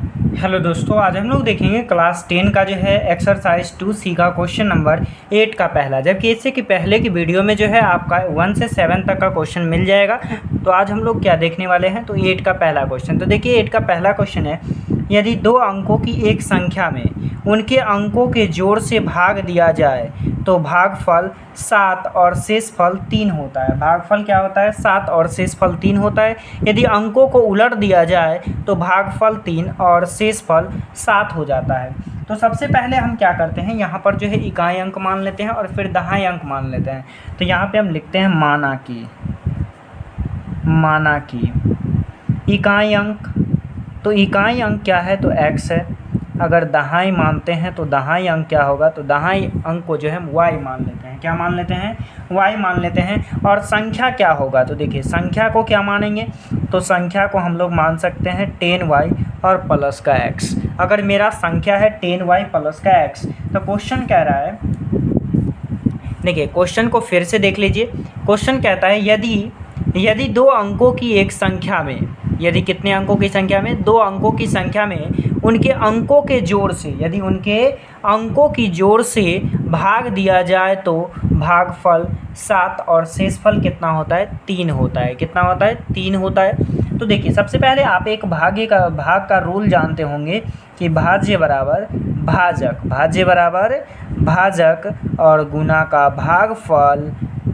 Hello दोस्तों, आज हम लोग देखेंगे क्लास 10 का जो है एक्सरसाइज 2C का क्वेश्चन नंबर 8 का पहला। जबकि इससे कि पहले की वीडियो में जो है आपका 1 से 7 तक का क्वेश्चन मिल जाएगा। तो आज हम लोग क्या देखने वाले हैं, तो 8 का पहला क्वेश्चन। तो देखिए 8 का पहला क्वेश्चन है, यदि दो अंकों की एक संख्या में उनके अंकों के जोड़ से भाग दिया जाए तो भागफल 7 और शेषफल 3 होता है। भागफल क्या होता है? 7 और शेषफल 3 होता है। यदि अंकों को उलट दिया जाए तो भागफल 3 और शेषफल 7 हो जाता है। तो सबसे पहले हम क्या करते हैं, यहाँ पर जो है इकाई अंक मान लेते हैं और फिर दहाई अंक मान लेते हैं। तो यहाँ पे हम लिखते हैं माना की इकाई अंक। तो इकाई अंक क्या है? तो x है। अगर दहाई मानते हैं तो दहाई अंक क्या होगा? तो दहाई अंक को जो है y मान लेते हैं। क्या मान लेते हैं? y मान लेते हैं। और संख्या क्या होगा? तो देखिए संख्या को क्या मानेंगे? तो संख्या को हम लोग मान सकते हैं 10y और प्लस का x। अगर मेरा संख्या है 10y प्लस का x, तो क्वेश्चन कह रहा है, देखिए क्वेश्चन को फिर से देख लीजिए। क्वेश्चन कहता है यदि दो अंकों की एक संख्या में, यदि कितने अंकों की संख्या में? दो अंकों की संख्या में उनके अंकों के जोड़ से, यदि उनके अंकों की जोड़ से भाग दिया जाए तो भागफल 7 और शेषफल कितना होता है? 3 होता है। कितना होता है? 3 होता है। तो देखिए सबसे पहले आप एक भाग का रूल जानते होंगे कि भाज्य बराबर भाजक और गुना का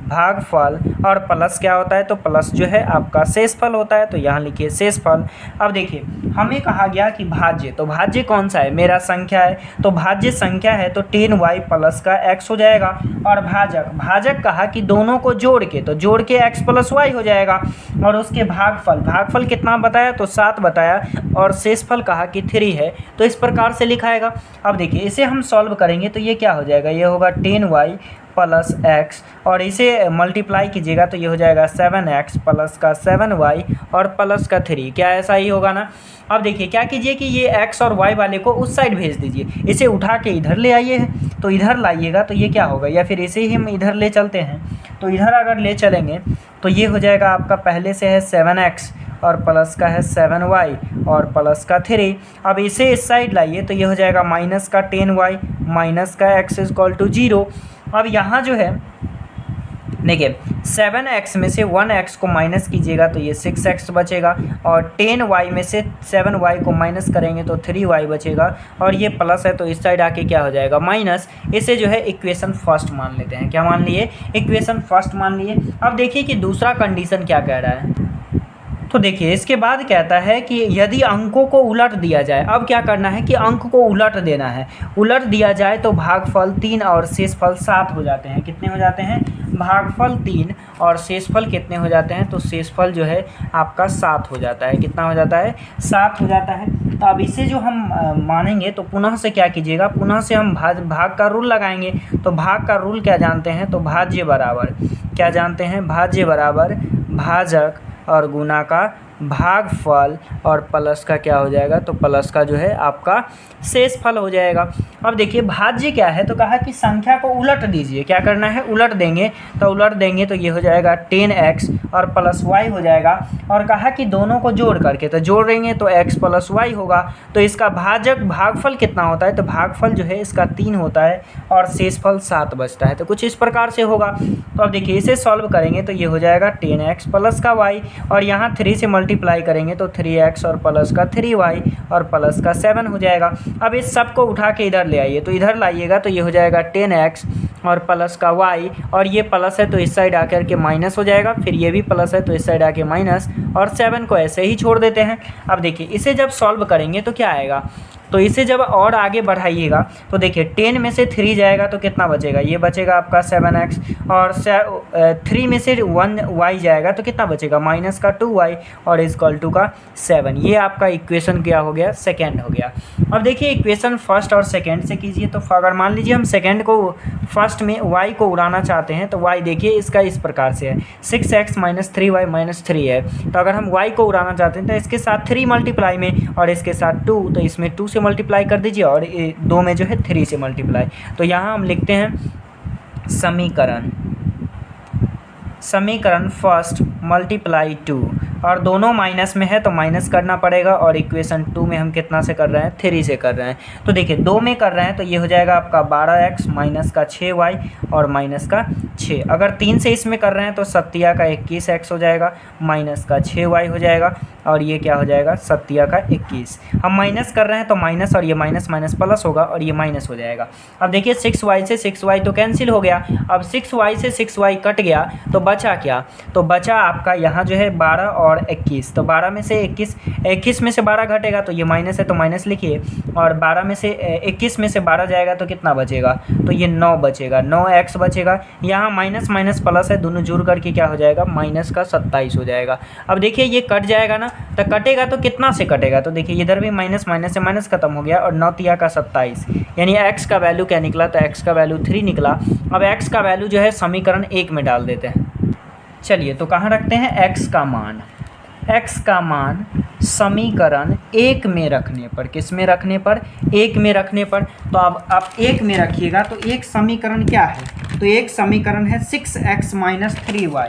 भागफल और प्लस क्या होता है? तो प्लस जो है आपका शेषफल होता है। तो यहाँ लिखिए शेषफल। अब देखिए हमें कहा गया कि भाज्य, तो भाज्य कौन सा है? मेरा संख्या है, तो भाज्य संख्या है तो 10y प्लस का x हो जाएगा। और भाजक कहा कि दोनों को जोड़ के, तो जोड़ के x प्लस y हो जाएगा। और उसके भागफल कितना बताया? तो 7 बताया। और शेषफल कहा कि 3 है। तो इस प्रकार से लिखाएगा। अब देखिए इसे हम सॉल्व करेंगे तो ये क्या हो जाएगा? ये होगा 10y प्लस x, और इसे मल्टीप्लाई कीजिएगा तो ये हो जाएगा 7x प्लस का 7y और प्लस का 3। क्या ऐसा ही होगा ना? अब देखिए क्या कीजिए कि ये x और y वाले को उस साइड भेज दीजिए, इसे उठा के इधर ले आइए। तो इधर लाइएगा तो ये क्या होगा? या फिर इसे ही हम इधर ले चलते हैं। तो इधर अगर ले चलेंगे तो ये हो जाएगा आपका, पहले से है 7x और प्लस का है 7y और प्लस का 3। अब इसे इस साइड लाइए तो ये हो जाएगा माइनस का 10y माइनस का x इक्वल टू 0। अब यहाँ जो है देखिए 7x में से 1x को माइनस कीजिएगा तो ये 6x बचेगा। और 10y में से 7y को माइनस करेंगे तो 3y बचेगा। और ये प्लस है तो इस साइड आके क्या हो जाएगा? माइनस। इसे जो है इक्वेशन फर्स्ट मान लेते हैं। क्या मान लिए? इक्वेशन फर्स्ट मान लिए। अब देखिए कि दूसरा कंडीशन क्या कह रहा है। तो देखिए इसके बाद कहता है कि यदि अंकों को उलट दिया जाए। अब क्या करना है कि अंक को उलट देना है। उलट दिया जाए तो भागफल 3 और शेषफल 7 हो जाते हैं। कितने हो जाते हैं? भागफल 3 और शेषफल कितने हो जाते हैं? तो शेषफल जो है आपका 7 हो जाता है। कितना हो जाता है? 7 हो जाता है। तो अब इसे जो हम मानेंगे तो पुनः से क्या कीजिएगा? पुनः से हम भाग का रूल लगाएंगे। तो भाग का रूल क्या जानते हैं? तो भाज्य बराबर क्या जानते हैं? भाज्य बराबर भाजक और गुना का भागफल और प्लस का क्या हो जाएगा? तो प्लस का जो है आपका शेषफल हो जाएगा। अब देखिए भाज्य क्या है? तो कहा कि संख्या को उलट दीजिए। क्या करना है? उलट देंगे। तो उलट देंगे तो ये हो जाएगा 10x और प्लस y हो जाएगा। और कहा कि दोनों को जोड़ करके, तो जोड़ देंगे तो x प्लस y होगा। तो इसका भागफल कितना होता है? तो भागफल जो है इसका 3 होता है और शेषफल 7 बचता है। तो कुछ इस प्रकार से होगा। तो अब देखिए इसे सॉल्व करेंगे तो ये हो जाएगा 10x प्लस का y, और यहाँ 3 से मल्टीप्लाई करेंगे तो 3x और प्लस का 3y और प्लस का 7 हो जाएगा। अब इस सब को उठा के इधर ले आइए। तो इधर लाइएगा तो ये हो जाएगा 10x और प्लस का y, और ये प्लस है तो इस साइड आकर के माइनस हो जाएगा। फिर ये भी प्लस है तो इस साइड आके माइनस, और 7 को ऐसे ही छोड़ देते हैं। अब देखिए इसे जब सॉल्व करेंगे तो क्या आएगा? तो इसे जब और आगे बढ़ाइएगा तो देखिए 10 में से 3 जाएगा तो कितना बचेगा? ये बचेगा आपका 7x, और 3 में से 1y जाएगा तो कितना बचेगा? माइनस का 2y और इक्वल टू का 7। ये आपका इक्वेशन क्या हो गया? सेकेंड हो गया। अब देखिए इक्वेशन फर्स्ट और सेकेंड से कीजिए। तो अगर मान लीजिए हम सेकेंड को फर्स्ट में y को उड़ाना चाहते हैं तो y देखिए इसका इस प्रकार से है, 6x माइनस 3y माइनस 3 है। तो अगर हम y को उड़ाना चाहते हैं तो इसके साथ 3 मल्टीप्लाई में, और इसके साथ 2, तो इसमें 2 से मल्टीप्लाई कर दीजिए, और 2 में जो है 3 से मल्टीप्लाई। तो यहाँ हम लिखते हैं समीकरण फर्स्ट मल्टीप्लाई 2। और दोनों माइनस में है तो माइनस करना पड़ेगा, और इक्वेशन 2 में हम कितना से कर रहे हैं, 3 से कर रहे हैं। तो देखिए 2 में कर रहे हैं तो ये हो जाएगा आपका 12x माइनस का 6y और माइनस का 6। अगर 3 से इसमें कर रहे हैं तो 7 का 21x हो जाएगा माइनस का 6y हो जाएगा, और ये क्या हो जाएगा 7 का 21। हम माइनस कर रहे हैं तो माइनस, और ये माइनस माइनस प्लस होगा और ये माइनस हो जाएगा। अब देखिए 6y से 6y तो कैंसिल हो गया। अब 6y से 6y कट गया तो बचा क्या, तो बचा आपका यहाँ जो है 12 और 21। तो 12 में से 21 में से 12 घटेगा तो ये माइनस है तो माइनस लिखिए, और 12 में से 21 में से 12 जाएगा तो कितना बचेगा, तो ये 9 बचेगा, 9x बचेगा। यहाँ माइनस माइनस प्लस है, दोनों जुड़ करके क्या हो जाएगा, माइनस का 27 हो जाएगा। अब देखिए ये कट जाएगा ना, तो कटेगा तो कितना से कटेगा, तो देखिए इधर भी माइनस माइनस से माइनस खत्म हो गया, और 9 का 27, यानी x का वैल्यू क्या निकला, तो x का वैल्यू 3 निकला। अब x का वैल्यू जो है समीकरण 1 में डाल देते हैं। चलिए तो कहाँ रखते हैं, x का मान समीकरण 1 में रखने पर, किस में रखने पर, 1 में रखने पर। तो अब आप 1 में रखिएगा तो एक समीकरण क्या है, तो एक समीकरण है 6x minus 3y,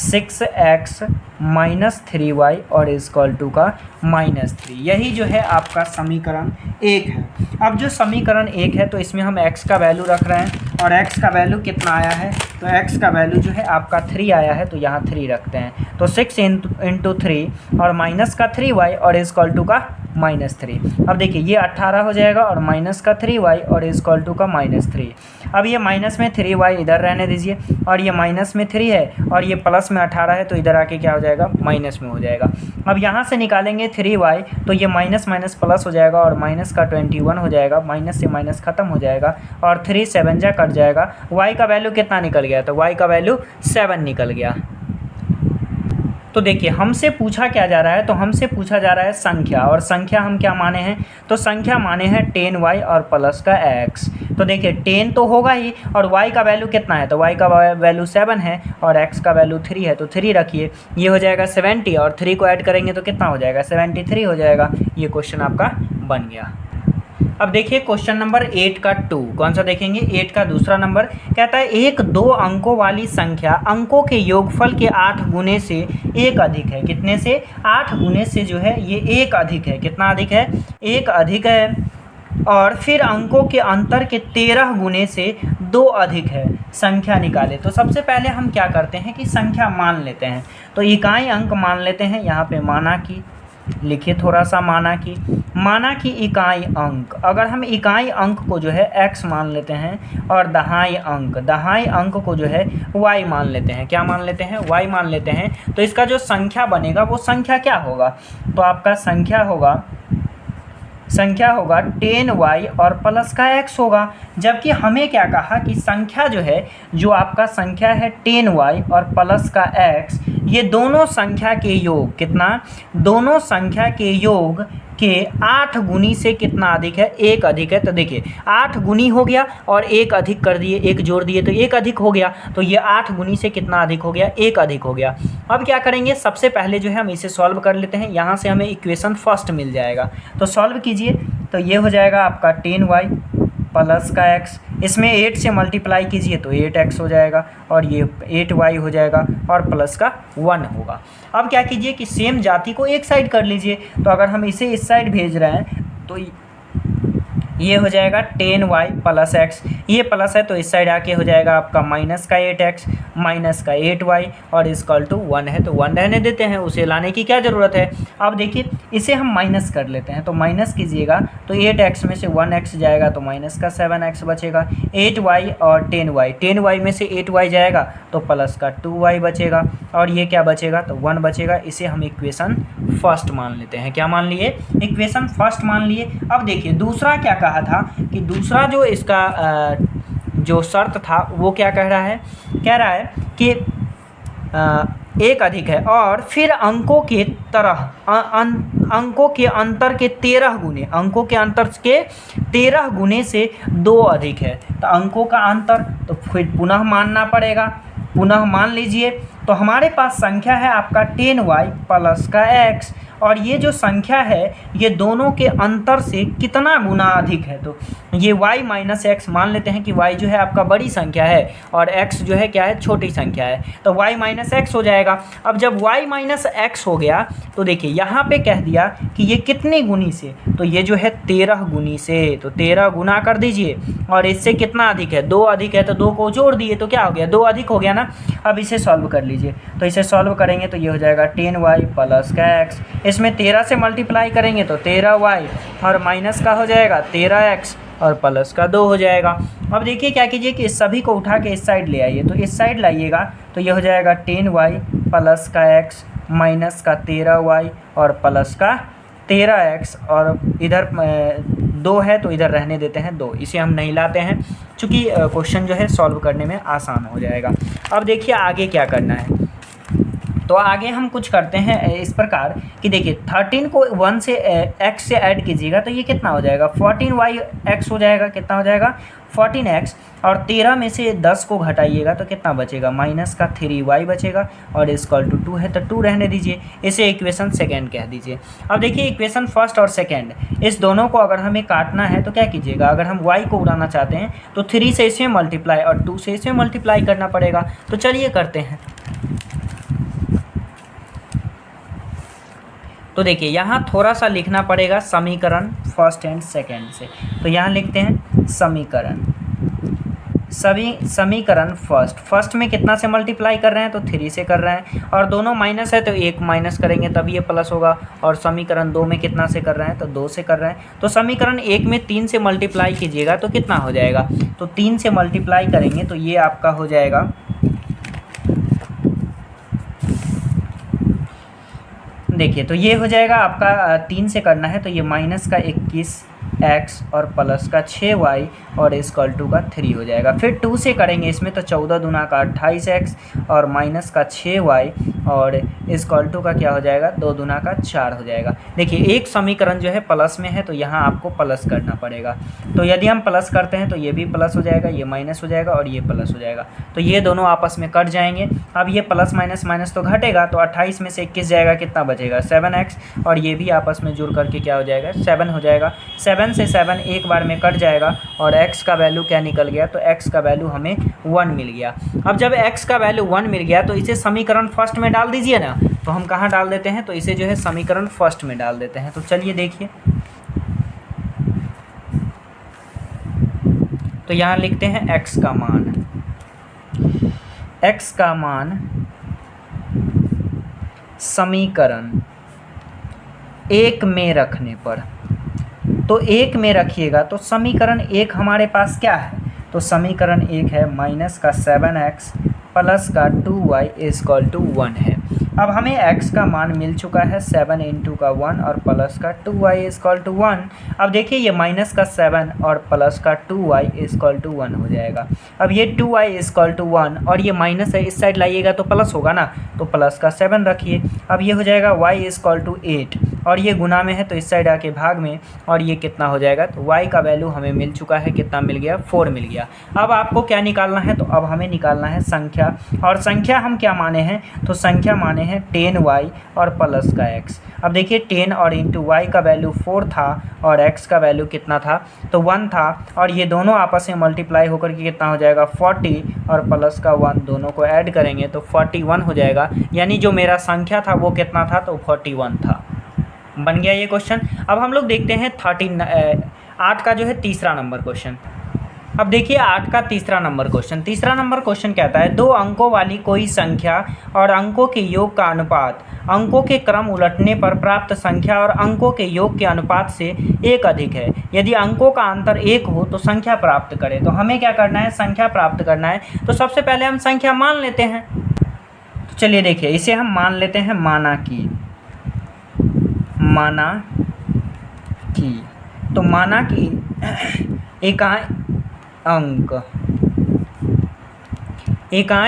6x minus 3y और इक्वल टू का -3, यही जो है आपका समीकरण 1 है। अब जो समीकरण 1 है तो इसमें हम x का वैल्यू रख रहे हैं, और x का वैल्यू कितना आया है, तो x का वैल्यू जो है आपका 3 आया है, तो यहाँ 3 रखते हैं। तो 6 इंटू 3 और माइनस का 3y और इक्वल टू का -3। अब देखिए ये 18 हो जाएगा, और माइनस का 3y और इक्वल टू का -3। अब ये माइनस में 3y इधर रहने दीजिए, और ये माइनस में 3 है, और ये प्लस में 18 है, तो इधर आके क्या हो जाएगा, माइनस में हो जाएगा। अब यहाँ से निकालेंगे 3y, तो ये माइनस माइनस प्लस हो जाएगा, और माइनस का 21 हो जाएगा, माइनस से माइनस खत्म हो जाएगा, और 3 7 जा कट जाएगा। y का वैल्यू कितना निकल गया, तो y का वैल्यू 7 निकल गया। तो देखिए हमसे पूछा क्या जा रहा है, तो हमसे पूछा जा रहा है संख्या, और संख्या हम क्या माने हैं, तो संख्या माने हैं 10y और प्लस का x। तो देखिए 10 तो होगा ही, और y का वैल्यू कितना है, तो y का वैल्यू 7 है, और x का वैल्यू 3 है, तो 3 रखिए, ये हो जाएगा 70, और 3 को ऐड करेंगे तो कितना हो जाएगा, 73 हो जाएगा। ये क्वेश्चन आपका बन गया। अब देखिए क्वेश्चन नंबर 8 का 2, कौन सा देखेंगे, 8 का दूसरा नंबर कहता है एक 2 अंकों वाली संख्या अंकों के योगफल के 8 गुने से 1 अधिक है। कितने से, 8 गुने से जो है ये 1 अधिक है। कितना अधिक है, 1 अधिक है, और फिर अंकों के अंतर के 13 गुने से 2 अधिक है। संख्या निकाले। तो सबसे पहले हम क्या करते हैं कि संख्या मान लेते हैं। तो इकाई अंक मान लेते हैं, यहाँ पे माना कि लिखिए थोड़ा सा, माना कि इकाई अंक, अगर हम इकाई अंक को जो है x मान लेते हैं, और दहाई अंक को जो है y मान लेते हैं। क्या मान लेते हैं, y मान लेते हैं। तो इसका जो संख्या बनेगा वो संख्या क्या होगा, तो आपका संख्या होगा 10y और प्लस का x होगा। जबकि हमें क्या कहा कि संख्या जो है, जो आपका संख्या है 10y और प्लस का x, ये दोनों संख्या के योग, कितना, दोनों संख्या के योग के 8 गुनी से कितना अधिक है, 1 अधिक है। तो देखिए 8 गुनी हो गया और 1 अधिक कर दिए, 1 जोड़ दिए तो 1 अधिक हो गया। तो ये 8 गुनी से कितना अधिक हो गया, 1 अधिक हो गया। अब क्या करेंगे, सबसे पहले जो है हम इसे सॉल्व कर लेते हैं। यहाँ से हमें इक्वेशन फर्स्ट मिल जाएगा, तो सॉल्व कीजिए। तो ये हो जाएगा आपका 10y प्लस का x, इसमें 8 से मल्टीप्लाई कीजिए तो 8x हो जाएगा, और ये 8y हो जाएगा, और प्लस का 1 होगा। अब क्या कीजिए कि सेम जाति को एक साइड कर लीजिए। तो अगर हम इसे इस साइड भेज रहे हैं तो ये हो जाएगा 10y प्लस x, ये प्लस है तो इस साइड आके हो जाएगा आपका माइनस का 8x माइनस का 8y और इक्वल टू 1 है, तो 1 रहने देते हैं, उसे लाने की क्या ज़रूरत है। अब देखिए इसे हम माइनस कर लेते हैं, तो माइनस कीजिएगा तो 8x में से 1x जाएगा तो माइनस का 7x बचेगा। 8y और 10y में से 8y जाएगा तो प्लस का 2y बचेगा, और ये क्या बचेगा, तो 1 बचेगा। इसे हम इक्वेशन फर्स्ट मान लेते हैं। क्या मान लिए, इक्वेशन फर्स्ट मान लिए। अब देखिए दूसरा क्या कहा था कि दूसरा जो इसका जो शर्त था वो क्या कह रहा है कि 1 अधिक है, और फिर अंकों के अंतर के 13 गुने, अंकों के अंतर के 13 गुने से 2 अधिक है। तो अंकों का अंतर तो फिर पुनः मानना पड़ेगा, पुनः मान लीजिए। तो हमारे पास संख्या है आपका 10y प्लस का x, और ये जो संख्या है ये दोनों के अंतर से कितना गुना अधिक है। तो ये y माइनस एक्स, मान लेते हैं कि y जो है आपका बड़ी संख्या है और x जो है क्या है, छोटी संख्या है, तो y माइनस एक्स हो जाएगा। अब जब y माइनस एक्स हो गया तो देखिए यहाँ पे कह दिया कि ये कितने गुनी से, तो ये जो है 13 गुनी से, तो 13 गुना कर दीजिए, और इससे कितना अधिक है, 2 अधिक है, तो 2 को जोड़ दिए तो क्या हो गया, 2 अधिक हो गया ना। अब इसे सॉल्व कर लीजिए, तो इसे सॉल्व करेंगे तो ये हो जाएगा 10y प्लस का x, इसमें 13 से मल्टीप्लाई करेंगे तो 13y, और माइनस का हो जाएगा 13x, और प्लस का 2 हो जाएगा। अब देखिए क्या कीजिए कि इस सभी को उठा के इस साइड ले आइए, तो इस साइड लाइएगा तो ये हो जाएगा 10y प्लस का x माइनस का 13y और प्लस का 13x, और इधर 2 है तो इधर रहने देते हैं 2, इसे हम नहीं लाते हैं चूँकि क्वेश्चन जो है सॉल्व करने में आसान हो जाएगा। अब देखिए आगे क्या करना है, तो आगे हम कुछ करते हैं इस प्रकार कि देखिए 13 को 1 से x से ऐड कीजिएगा तो ये कितना हो जाएगा, 14yx हो जाएगा, कितना हो जाएगा 14x, और 13 में से 10 को घटाइएगा तो कितना बचेगा, माइनस का 3y बचेगा, और इक्वल टू 2 है तो 2 रहने दीजिए, इसे इक्वेशन सेकेंड कह दीजिए। अब देखिए इक्वेशन फर्स्ट और सेकेंड, इस दोनों को अगर हमें काटना है तो क्या कीजिएगा, अगर हम y को उड़ाना चाहते हैं तो 3 से इसमें मल्टीप्लाई और 2 से इसमें मल्टीप्लाई करना पड़ेगा। तो चलिए करते हैं। तो देखिए यहाँ थोड़ा सा लिखना पड़ेगा समीकरण फर्स्ट एंड सेकेंड से, तो यहाँ लिखते हैं समीकरण फर्स्ट में कितना से मल्टीप्लाई कर रहे हैं, तो 3 से कर रहे हैं, और दोनों माइनस है तो 1 माइनस करेंगे तब ये प्लस होगा, और समीकरण 2 में कितना से कर रहे हैं, तो 2 से कर रहे हैं। तो समीकरण 1 में 3 से मल्टीप्लाई कीजिएगा तो कितना हो जाएगा, तो 3 से मल्टीप्लाई करेंगे तो ये आपका हो जाएगा, देखिए तो ये हो जाएगा आपका 3 से करना है तो ये माइनस का 21x और प्लस का 6y और इक्वल टू का 3 हो जाएगा। फिर 2 से करेंगे इसमें तो 14 दूना का 28x और माइनस का 6y और इक्वल टू का क्या हो जाएगा, 2 दूना का 4 हो जाएगा। देखिए एक समीकरण जो है प्लस में है तो यहाँ आपको प्लस करना पड़ेगा, तो यदि हम प्लस करते हैं तो ये भी प्लस हो जाएगा, ये माइनस हो जाएगा और ये प्लस हो जाएगा, तो ये दोनों आपस में कट जाएंगे। अब ये प्लस माइनस माइनस तो घटेगा, तो 28 में से 21 जाएगा, कितना बचेगा 7x, और ये भी आपस में जुड़ करके क्या हो जाएगा 7 हो जाएगा। 7 से 7 एक बार में कट जाएगा, और x का वैल्यू क्या निकल गया, तो x का वैल्यू हमें 1 मिल गया। अब जब x का वैल्यू 1 मिल गया तो इसे समीकरण फर्स्ट में डाल दीजिए ना, तो हम कहाँ डाल देते हैं, तो इसे जो है समीकरण फर्स्ट में डाल देते हैं। तो चलिए देखिए, तो यहाँ लिखते हैं x का मान समीकरण 1 में रखने पर, तो 1 में रखिएगा तो समीकरण 1 हमारे पास क्या है, तो समीकरण 1 है माइनस का 7x प्लस का 2y इक्वल टू 1 है। अब हमें x का मान मिल चुका है 7 इंटू का 1 और प्लस का 2y इक्वल टू 1। अब देखिए ये माइनस का 7 और प्लस का 2y इक्वल टू 1 हो जाएगा। अब ये 2y इक्वल टू 1 और ये माइनस है, इस साइड लाइएगा तो प्लस होगा ना, तो प्लस का 7 रखिए। अब ये हो जाएगा y इक्वल टू 8 और ये गुना में है तो इस साइड आके भाग में, और ये कितना हो जाएगा, तो y का वैल्यू हमें मिल चुका है, कितना मिल गया 4 मिल गया। अब आपको क्या निकालना है, तो अब हमें निकालना है संख्या, और संख्या हम क्या माने हैं, तो संख्या माने हैं 10y और प्लस का x। अब देखिए 10 और इंटू y का वैल्यू 4 था और x का वैल्यू कितना था, तो 1 था, और ये दोनों आपस में मल्टीप्लाई होकर के कितना हो जाएगा 40 और प्लस का 1, दोनों को ऐड करेंगे तो 41 हो जाएगा। यानी जो मेरा संख्या था वो कितना था, तो 41 था। बन गया ये क्वेश्चन। अब हम लोग देखते हैं 8 का जो है तीसरा नंबर क्वेश्चन। अब देखिए 8 का तीसरा नंबर क्वेश्चन कहता है 2 अंकों वाली कोई संख्या और अंकों के योग का अनुपात अंकों के क्रम उलटने पर प्राप्त संख्या और अंकों के योग के अनुपात से 1 अधिक है। यदि अंकों का अंतर 1 हो तो संख्या प्राप्त करें। तो हमें क्या करना है, संख्या प्राप्त करना है। तो सबसे पहले हम संख्या मान लेते हैं। तो चलिए देखिए, इसे हम मान लेते हैं माना की। तो माना की इकाई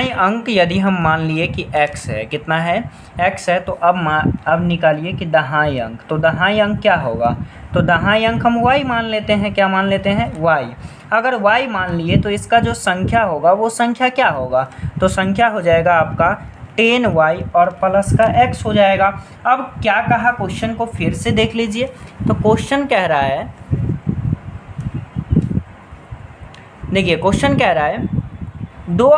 अंक यदि हम मान लिए कि x है, कितना है x है, तो अब निकालिए कि दहाई अंक। तो दहाई अंक क्या होगा, तो दहाई अंक हम y मान लेते हैं। क्या मान लेते हैं, y। अगर y मान लिए तो इसका जो संख्या होगा वो संख्या क्या होगा, तो संख्या हो जाएगा आपका 10y और प्लस का x हो जाएगा। अब क्या कहा क्वेश्चन को फिर से देख लीजिए। तो क्वेश्चन कह रहा है, देखिए क्वेश्चन कह रहा है दो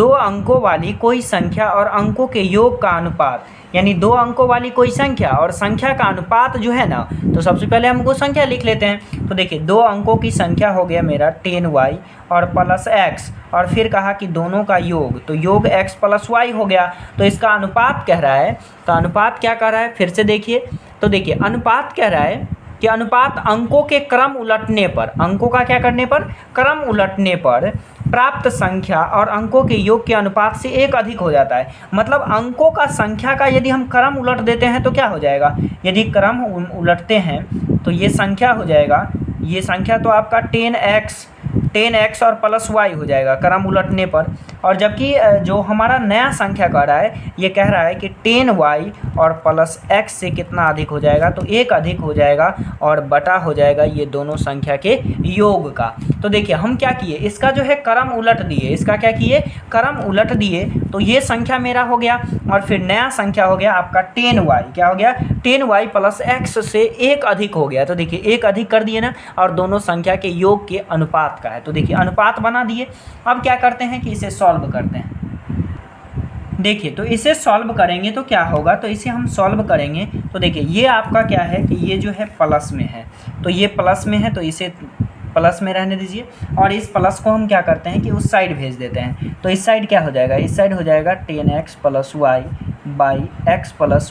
अंकों वाली कोई संख्या और अंकों के योग का अनुपात, यानी दो अंकों वाली कोई संख्या और संख्या का अनुपात जो है ना, तो सबसे पहले हमको संख्या लिख लेते हैं। तो देखिए दो अंकों की संख्या हो गया मेरा 10y और प्लस x, और फिर कहा कि दोनों का योग, तो योग x प्लस y हो गया। तो इसका अनुपात कह रहा है, तो अनुपात क्या कह रहा है फिर से देखिए। तो देखिए अनुपात कह रहा है कि अनुपात अंकों के क्रम उलटने पर, अंकों का क्या करने पर, क्रम उलटने पर प्राप्त संख्या और अंकों के योग के अनुपात से एक अधिक हो जाता है। मतलब अंकों का संख्या का यदि हम क्रम उलट देते हैं तो क्या हो जाएगा, यदि क्रम उलटते हैं तो ये संख्या हो जाएगा, ये संख्या तो आपका 10x और प्लस y हो जाएगा क्रम उलटने पर। और जबकि जो हमारा नया संख्या कह रहा है, ये कह रहा है कि 10y और प्लस x से कितना अधिक हो जाएगा, तो एक अधिक हो जाएगा और बटा हो जाएगा ये दोनों संख्या के योग का। तो देखिए हम क्या किए, इसका जो है क्रम उलट दिए, इसका क्या किए, क्रम उलट दिए। तो ये संख्या मेरा हो गया और फिर नया संख्या हो गया आपका 10y, क्या हो गया, 10y प्लस x से एक अधिक हो गया। तो देखिए एक अधिक कर दिए ना, और दोनों संख्या के योग के अनुपात का है। तो देखिए अनुपात बना दिए। अब क्या करते हैं कि इसे सॉल्व करते हैं। देखिए तो इसे सॉल्व करेंगे तो क्या होगा, तो इसे हम सॉल्व करेंगे तो देखिए ये आपका क्या है कि ये जो है प्लस में है, तो ये प्लस में है तो इसे प्लस में रहने दीजिए। और इस प्लस को हम क्या करते हैं कि उस साइड भेज देते हैं। तो इस साइड क्या हो जाएगा, इस साइड हो जाएगा 10x plus y by x plus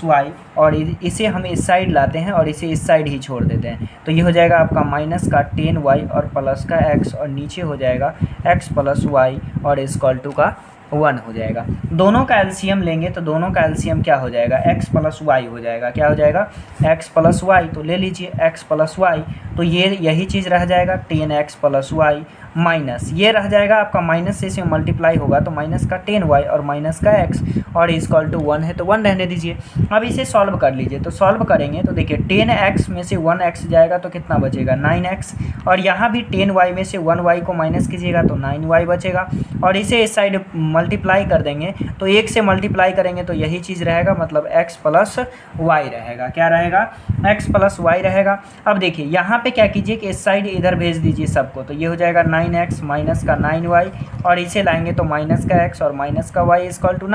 y, और इसे हम इस साइड लाते हैं और इसे इस साइड ही छोड़ देते हैं। तो ये हो जाएगा आपका माइनस का 10y और प्लस का x, और नीचे हो जाएगा x प्लस y और इक्वल टू का 1 हो जाएगा। दोनों का एलसीएम लेंगे तो दोनों का एलसीएम क्या हो जाएगा, x प्लस वाई हो जाएगा। क्या हो जाएगा, x प्लस वाई। तो ले लीजिए x प्लस वाई, तो ये यही चीज़ रह जाएगा 10x प्लस वाई माइनस ये रह जाएगा आपका, माइनस से इसमें मल्टीप्लाई होगा तो माइनस का 10y और माइनस का x और इक्वल टू 1 है तो 1 रहने दीजिए। अब इसे सॉल्व कर लीजिए। तो सॉल्व करेंगे तो देखिए 10x में से 1x जाएगा तो कितना बचेगा 9x, और यहाँ भी 10y में से 1y को माइनस कीजिएगा तो 9y बचेगा। और इसे इस साइड मल्टीप्लाई कर देंगे तो 1 से मल्टीप्लाई करेंगे तो यही चीज़ रहेगा, मतलब x प्लस वाई रहेगा। क्या रहेगा, x प्लस वाई रहेगा। अब देखिए यहाँ पे क्या कीजिए कि इस साइड इधर भेज दीजिए सबको, तो ये हो जाएगा 9x माइनस का 9y, और इसे लाएंगे तो माइनस का x और माइनस का y इक्वल टू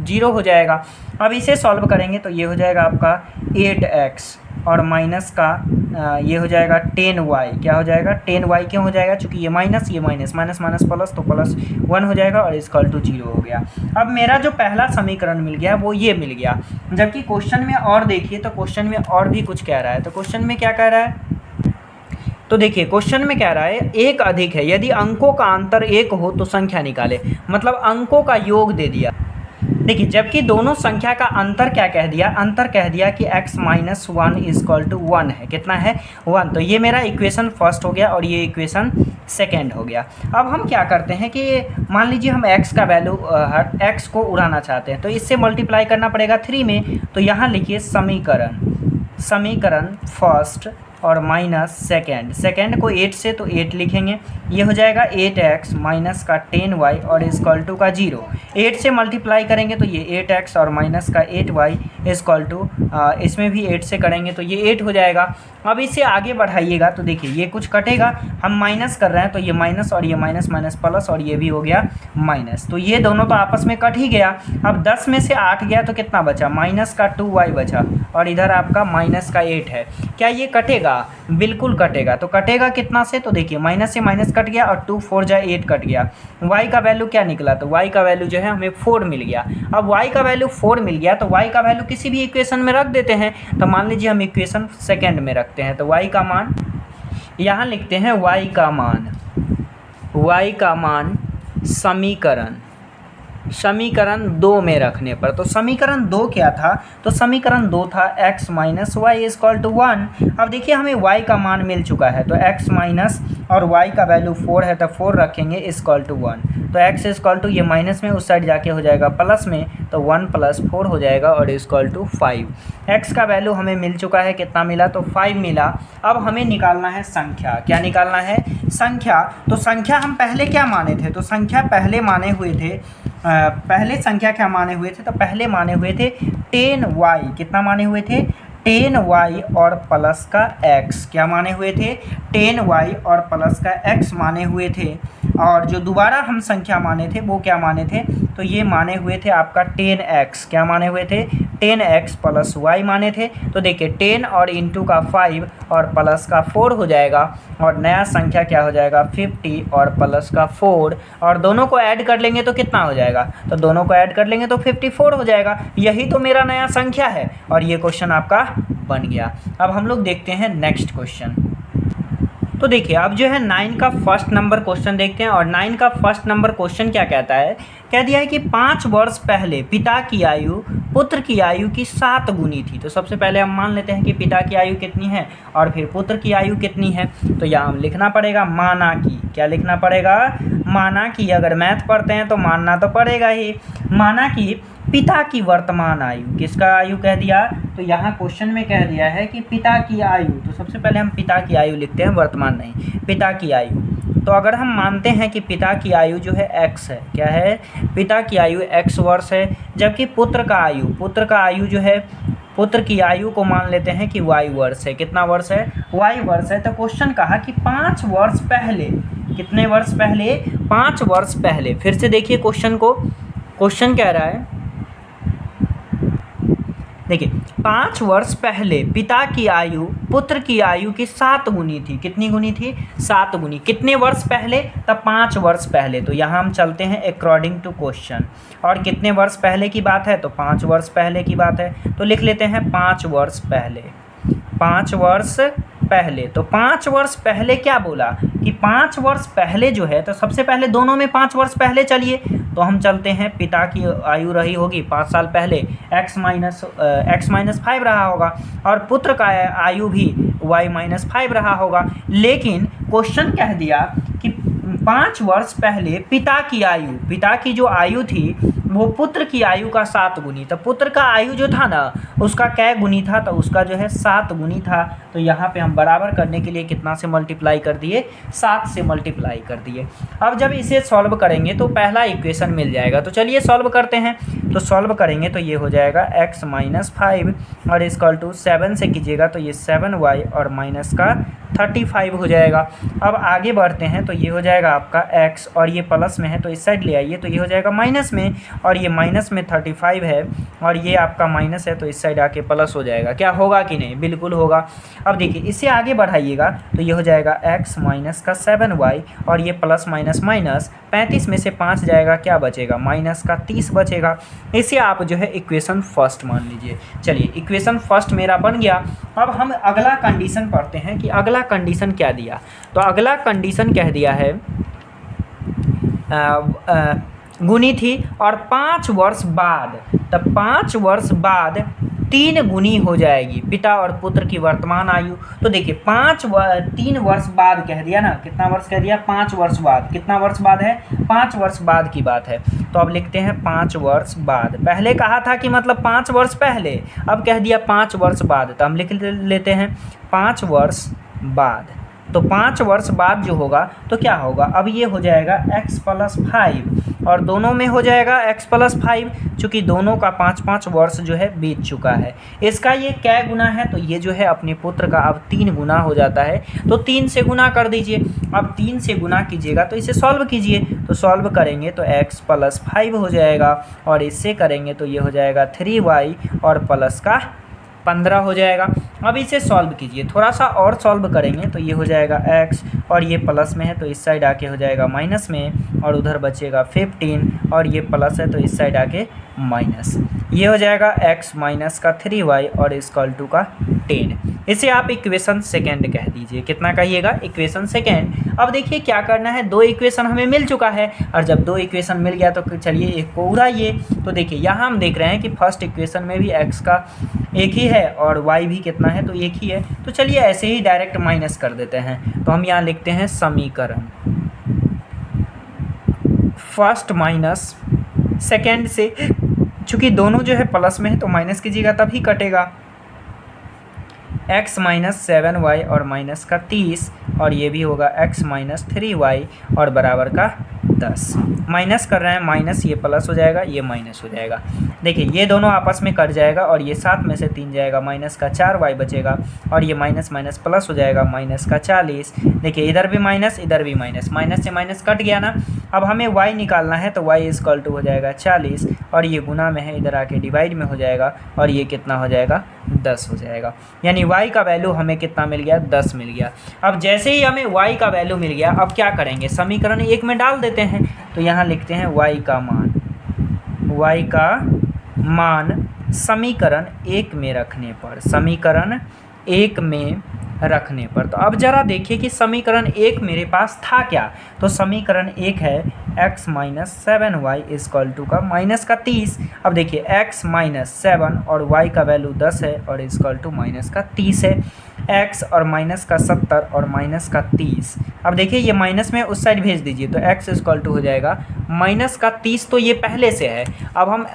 0 हो जाएगा। अब इसे सॉल्व करेंगे तो ये हो जाएगा आपका 8x और माइनस का ये हो जाएगा 10y। क्या हो जाएगा, 10y क्यों हो जाएगा, चूँकि ये माइनस माइनस प्लस तो प्लस 1 हो जाएगा और इक्वल टू 0 हो गया। अब मेरा जो पहला समीकरण मिल गया वो ये मिल गया। जबकि क्वेश्चन में और देखिए तो क्वेश्चन में और भी कुछ कह रहा है। तो क्वेश्चन में क्या कह रहा है, तो देखिए क्वेश्चन में कह रहा है एक अधिक है, यदि अंकों का अंतर 1 हो तो संख्या निकाले। मतलब अंकों का योग दे दिया। देखिए जबकि दोनों संख्या का अंतर क्या कह दिया, अंतर कह दिया कि x माइनस 1 इक्वल टू 1 है। कितना है, 1। तो ये मेरा इक्वेशन फर्स्ट हो गया और ये इक्वेशन सेकेंड हो गया। अब हम क्या करते हैं कि मान लीजिए हम x का वैल्यू x को उड़ाना चाहते हैं तो इससे मल्टीप्लाई करना पड़ेगा 3 में। तो यहाँ लिखिए समीकरण फर्स्ट और माइनस सेकेंड को 8 से तो 8 लिखेंगे। ये हो जाएगा 8x माइनस का 10y और इक्वल टू का 0। 8 से मल्टीप्लाई करेंगे तो ये 8x और माइनस का 8y इक्वल टू इसमें भी 8 से करेंगे तो ये 8 हो जाएगा। अब इसे आगे बढ़ाइएगा तो देखिए ये कुछ कटेगा, हम माइनस कर रहे हैं तो ये माइनस और ये माइनस प्लस और ये भी हो गया माइनस, तो ये दोनों तो आपस में कट ही गया। अब 10 में से 8 गया तो कितना बचा, माइनस का 2y बचा, और इधर आपका माइनस का 8 है। क्या ये कटेगा, बिल्कुल कटेगा। तो कटेगा कितना से, तो देखिए माइनस से माइनस कट गया और 2 4 जा 8 कट गया। y का वैल्यू क्या निकला, तो y का वैल्यू जो है हमें 4 मिल गया। अब y का वैल्यू 4 मिल गया तो y का वैल्यू किसी भी इक्वेशन में रख देते हैं। तो मान लीजिए हम इक्वेशन सेकेंड में रखते हैं तो y का मान यहाँ लिखते हैं, y का मान समीकरण 2 में रखने पर। तो समीकरण 2 क्या था, तो समीकरण 2 था x minus Y equal to 1। अब देखिए हमें y का मान मिल चुका है तो x माइनस और y का वैल्यू 4 है तो 4 रखेंगे इक्वल टू 1। तो x इक्वल टू ये माइनस में उस साइड जाके हो जाएगा प्लस में, तो 1 + 4 हो जाएगा और इक्वल टू 5। x का वैल्यू हमें मिल चुका है, कितना मिला तो 5 मिला। अब हमें निकालना है संख्या। क्या निकालना है? संख्या। तो संख्या हम पहले क्या माने थे? तो संख्या पहले माने हुए थे, पहले संख्या क्या माने हुए थे? तो पहले माने हुए थे 10y। कितना माने हुए थे? 10y और प्लस का x। क्या माने हुए थे? 10y और प्लस का x माने हुए थे। और जो दोबारा हम संख्या माने थे वो क्या माने थे? तो ये माने हुए थे आपका 10x। क्या माने हुए थे? 10x + y माने थे। तो देखिए 10 और इंटू का 5 और प्लस का 4 हो जाएगा, और नया संख्या क्या हो जाएगा? 50 और प्लस का 4, और दोनों को ऐड कर लेंगे तो कितना हो जाएगा? तो दोनों को ऐड कर लेंगे तो 54 हो जाएगा। यही तो मेरा नया संख्या है, और ये क्वेश्चन आपका बन गया। अब हम लोग देखते हैं नेक्स्ट क्वेश्चन। तो देखिए अब जो है 9 का फर्स्ट नंबर क्वेश्चन देखते हैं, और 9 का फर्स्ट नंबर क्वेश्चन क्या कहता है? कह दिया है कि 5 वर्ष पहले पिता की आयु पुत्र की आयु की 7 गुनी थी। तो सबसे पहले हम मान लेते हैं कि पिता की आयु कितनी है और फिर पुत्र की आयु कितनी है। तो यहाँ हम लिखना पड़ेगा माना कि। क्या लिखना पड़ेगा? माना कि। अगर मैथ पढ़ते हैं तो मानना तो पड़ेगा ही। माना कि पिता की वर्तमान आयु, किसका आयु कह दिया? तो यहाँ क्वेश्चन में कह दिया है कि पिता की आयु। तो सबसे पहले हम पिता की आयु लिखते हैं, वर्तमान नहीं, पिता की आयु। तो अगर हम मानते हैं कि पिता की आयु जो है x है, क्या है? पिता की आयु x वर्ष है, जबकि पुत्र का आयु जो है, पुत्र की आयु को मान लेते हैं कि y वर्ष है। कितना वर्ष है? y वर्ष है। तो क्वेश्चन कहा कि 5 वर्ष पहले, कितने वर्ष पहले? 5 वर्ष पहले। फिर से देखिए क्वेश्चन को, क्वेश्चन कह रहा है, देखिए 5 वर्ष पहले पिता की आयु पुत्र की आयु की 7 गुनी थी। कितनी गुनी थी? 7 गुनी। कितने वर्ष पहले? तब 5 वर्ष पहले। तो यहाँ हम चलते हैं अकॉर्डिंग टू क्वेश्चन, और कितने वर्ष पहले की बात है? तो 5 वर्ष पहले की बात है। तो लिख लेते हैं 5 वर्ष पहले। 5 वर्ष पहले। तो 5 वर्ष पहले क्या बोला कि 5 वर्ष पहले जो है, तो सबसे पहले दोनों में 5 वर्ष पहले चलिए, तो हम चलते हैं, पिता की आयु रही होगी 5 साल पहले, x-5 रहा होगा, और पुत्र का आयु भी y-5 रहा होगा। लेकिन क्वेश्चन कह दिया कि 5 वर्ष पहले पिता की जो आयु थी वो पुत्र की आयु का 7 गुनी। तो पुत्र का आयु जो था ना, उसका कै गुनी था? तो उसका जो है 7 गुनी था। तो यहाँ पे हम बराबर करने के लिए कितना से मल्टीप्लाई कर दिए? 7 से मल्टीप्लाई कर दिए। अब जब इसे सॉल्व करेंगे तो पहला इक्वेशन मिल जाएगा। तो चलिए सॉल्व करते हैं। तो सॉल्व करेंगे तो ये हो जाएगा x-5 और इक्वल टू 7 से कीजिएगा तो ये 7y और माइनस का 35 हो जाएगा। अब आगे बढ़ते हैं तो ये हो जाएगा आपका x, और ये प्लस में है तो इस साइड ले आइए, तो ये हो जाएगा माइनस में, और ये माइनस में 35 है, और ये आपका माइनस है तो इस साइड आके प्लस हो जाएगा। क्या होगा कि नहीं? बिल्कुल होगा। अब देखिए इसे आगे बढ़ाइएगा तो ये हो जाएगा x माइनस का 7y, और ये प्लस माइनस माइनस 35 में से 5 जाएगा, क्या बचेगा? माइनस का 30 बचेगा। इसे आप जो है इक्वेशन फर्स्ट मान लीजिए। चलिए इक्वेशन फर्स्ट मेरा बन गया। अब हम अगला कंडीशन पढ़ते हैं कि अगला कंडीशन क्या दिया। तो अगला कंडीशन कह दिया है गुनी थी, और 5 वर्ष बाद, तब 5 वर्ष बाद 3 गुनी हो जाएगी पिता और पुत्र की वर्तमान आयु। तो देखिए 3 वर्ष बाद कह दिया ना, कितना वर्ष कह दिया? 5 वर्ष बाद। कितना वर्ष बाद है? 5 वर्ष बाद की बात है। तो अब लिखते हैं 5 वर्ष बाद। पहले कहा था कि मतलब 5 वर्ष पहले, अब कह दिया 5 वर्ष बाद। तो हम लिख लेते हैं 5 वर्ष बाद। तो 5 वर्ष बाद जो होगा तो क्या होगा? अब ये हो जाएगा x+5, और दोनों में हो जाएगा x+5, चूँकि दोनों का 5-5 वर्ष जो है बीत चुका है। इसका ये क्या गुना है? तो ये जो है अपने पुत्र का अब 3 गुना हो जाता है, तो 3 से गुना कर दीजिए। अब 3 से गुना कीजिएगा तो इसे सॉल्व कीजिए। तो सॉल्व करेंगे तो x+5 हो जाएगा, और इससे करेंगे तो ये हो जाएगा 3y और प्लस का 15 हो जाएगा। अब इसे सॉल्व कीजिए, थोड़ा सा और सॉल्व करेंगे तो ये हो जाएगा x, और ये प्लस में है तो इस साइड आके हो जाएगा माइनस में, और उधर बचेगा 15 और ये प्लस है तो इस साइड आके माइनस, ये हो जाएगा x माइनस का 3y और इक्वल टू का 10। इसे आप इक्वेशन सेकेंड कह दीजिए। कितना कहिएगा? Equation second. अब देखिए क्या करना है, दो इक्वेशन हमें मिल चुका है और जब दो इक्वेशन मिल गया तो चलिए एक को उड़ाइए। तो देखिए यहाँ हम देख रहे हैं कि फर्स्ट इक्वेशन में भी x का एक ही है और y भी कितना है तो एक ही है। तो चलिए ऐसे ही डायरेक्ट माइनस कर देते हैं। तो हम यहाँ लिखते हैं समीकरण फर्स्ट माइनस सेकेंड से, चूँकि दोनों जो है प्लस में है तो माइनस कीजिएगा तभी कटेगा। x माइनस 7y और माइनस का 30 और ये भी होगा x माइनस 3y और बराबर का 10। माइनस कर रहे हैं, माइनस ये प्लस हो जाएगा, ये माइनस हो जाएगा। देखिए ये दोनों आपस में कट जाएगा और ये 7 में से 3 जाएगा, माइनस का 4y बचेगा और ये माइनस माइनस प्लस हो जाएगा, माइनस का 40। देखिए इधर भी माइनस इधर भी माइनस, माइनस से माइनस कट गया ना। अब हमें y निकालना है तो y इक्वल टू हो जाएगा 40 और ये गुना में है, इधर आके डिवाइड में हो जाएगा और ये कितना हो जाएगा? 10 हो जाएगा। यानी y का वैल्यू हमें कितना मिल गया? 10 मिल गया। अब जैसे ही हमें y का वैल्यू मिल गया, अब क्या करेंगे? समीकरण 1 में डाल देते हैं। तो यहाँ लिखते हैं y का मान समीकरण 1 में रखने पर, समीकरण 1 में रखने पर। तो अब जरा देखिए कि समीकरण 1 मेरे पास था क्या। तो समीकरण 1 है x minus 7y equal to का माइनस का 30। अब देखिए x माइनस 7 और y का वैल्यू 10 है और इक्वल टू माइनस का 30 है। x और माइनस का 70 और माइनस का 30। अब देखिए ये माइनस में उस साइड भेज दीजिए तो x इक्वल टू हो जाएगा माइनस का 30। तो ये पहले से है, अब हम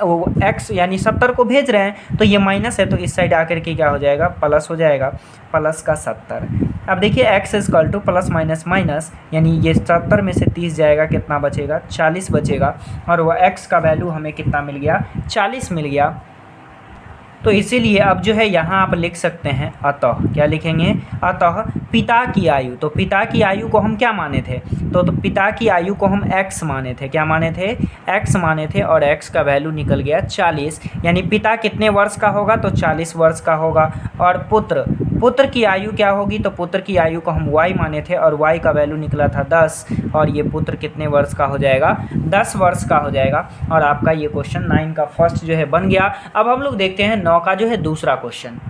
x यानी 70 को भेज रहे हैं तो ये माइनस है तो इस साइड आकर के क्या हो जाएगा? प्लस हो जाएगा, प्लस का 70। अब देखिए x equal two plus minus minus, यानी ये 70 में से 30 जाएगा, कितना बचेगा? 40 बचेगा और वह x का वैल्यू हमें कितना मिल गया? 40 मिल गया। तो इसीलिए अब जो है यहाँ आप लिख सकते हैं अतः, क्या लिखेंगे? अतः पिता की आयु। तो पिता की आयु को हम क्या माने थे? तो पिता की आयु को हम x माने थे। क्या माने थे? x माने थे और x का वैल्यू निकल गया 40। यानी पिता कितने वर्ष का होगा? तो 40 वर्ष का होगा। और पुत्र की आयु क्या होगी? तो पुत्र की आयु को हम y माने थे और y का वैल्यू निकला था 10 और ये पुत्र कितने वर्ष का हो जाएगा? 10 वर्ष का हो जाएगा। और आपका ये क्वेश्चन 9 का फर्स्ट जो है बन गया। अब हम लोग देखते हैं 9 का जो है दूसरा क्वेश्चन।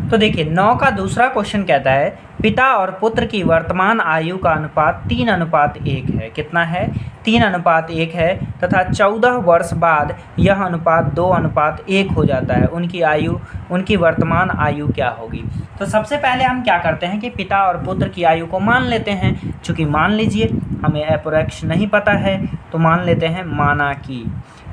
तो देखिए 9 का दूसरा क्वेश्चन कहता है पिता और पुत्र की वर्तमान आयु का अनुपात 3:1 है। कितना है? 3:1 है तथा 14 वर्ष बाद यह अनुपात 2:1 हो जाता है। उनकी वर्तमान आयु क्या होगी? तो सबसे पहले हम क्या करते हैं कि पिता और पुत्र की आयु को मान लेते हैं। चूँकि मान लीजिए हमें एप्रोक्स नहीं पता है तो मान लेते हैं माना की।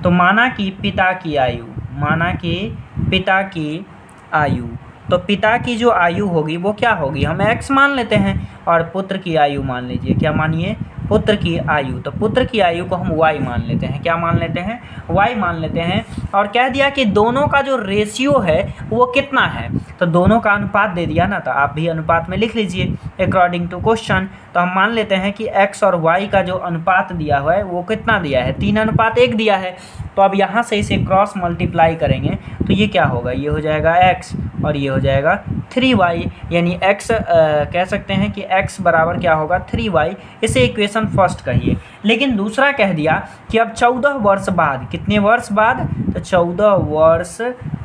तो माना कि पिता की आयु, माना कि पिता की आयु, तो पिता की जो आयु होगी वो क्या होगी? हम x मान लेते हैं और पुत्र की आयु मान लीजिए। क्या मानिए? पुत्र की आयु। तो पुत्र की आयु को हम y मान लेते हैं। क्या मान लेते हैं? y मान लेते हैं। और कह दिया कि दोनों का जो रेशियो है वो कितना है। तो दोनों का अनुपात दे दिया ना, तो आप भी अनुपात में लिख लीजिए अकॉर्डिंग टू क्वेश्चन। तो हम मान लेते हैं कि x और y का जो अनुपात दिया हुआ है वो कितना दिया है? 3:1 दिया है। तो अब यहाँ से इसे क्रॉस मल्टीप्लाई करेंगे तो ये क्या होगा? ये हो जाएगा x और ये हो जाएगा 3y। यानी x कह सकते हैं कि x बराबर क्या होगा? 3y। इसे इक्वेशन फर्स्ट कहिए। लेकिन दूसरा कह दिया कि अब 14 वर्ष बाद, कितने वर्ष बाद? तो 14 वर्ष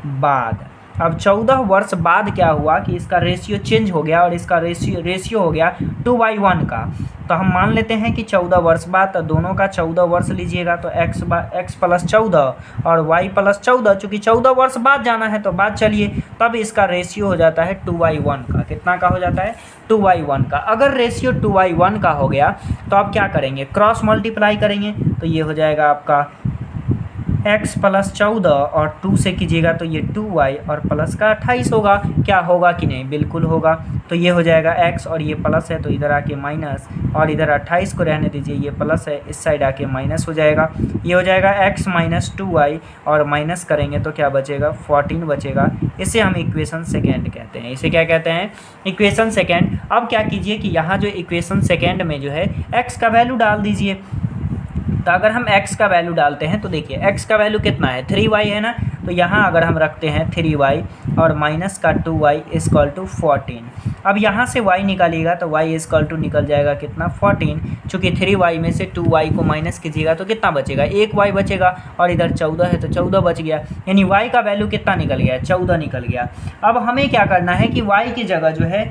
बाद। अब 14 वर्ष बाद क्या हुआ कि इसका रेशियो चेंज हो गया और इसका रेशियो हो गया 2/1 का। तो हम मान लेते हैं कि 14 वर्ष बाद, तो दोनों का 14 वर्ष लीजिएगा तो x प्लस 14 और y प्लस 14। चूँकि 14 वर्ष बाद जाना है तो बाद चलिए, तब इसका रेशियो हो जाता है 2/1 का। कितना का हो जाता है? 2/1 का। अगर रेशियो 2/1 का हो गया तो आप क्या करेंगे? क्रॉस मल्टीप्लाई करेंगे तो ये हो जाएगा आपका x प्लस 14 और 2 से कीजिएगा तो ये 2y और प्लस का 28 होगा। क्या होगा कि नहीं? बिल्कुल होगा। तो ये हो जाएगा x और ये प्लस है तो इधर आके माइनस और इधर 28 को रहने दीजिए, ये प्लस है, इस साइड आके माइनस हो जाएगा। ये हो जाएगा x माइनस 2y और माइनस करेंगे तो क्या बचेगा? 14 बचेगा। इसे हम इक्वेशन सेकेंड कहते हैं। इसे क्या कहते हैं? Equation second. अब क्या कीजिए कि यहाँ जो इक्वेशन सेकेंड में जो है x का वैल्यू डाल दीजिए। तो अगर हम x का वैल्यू डालते हैं तो देखिए x का वैल्यू कितना है? 3y है ना। तो यहाँ अगर हम रखते हैं 3y और माइनस का 2y इक्वल टू 14। अब यहाँ से y निकालिएगा तो y इक्वल टू निकल जाएगा कितना 14। चूँकि 3y में से 2y को माइनस कीजिएगा तो कितना बचेगा, 1y बचेगा, और इधर 14 है तो 14 बच गया, यानी y का वैल्यू कितना निकल गया, 14 निकल गया। अब हमें क्या करना है कि y की जगह जो है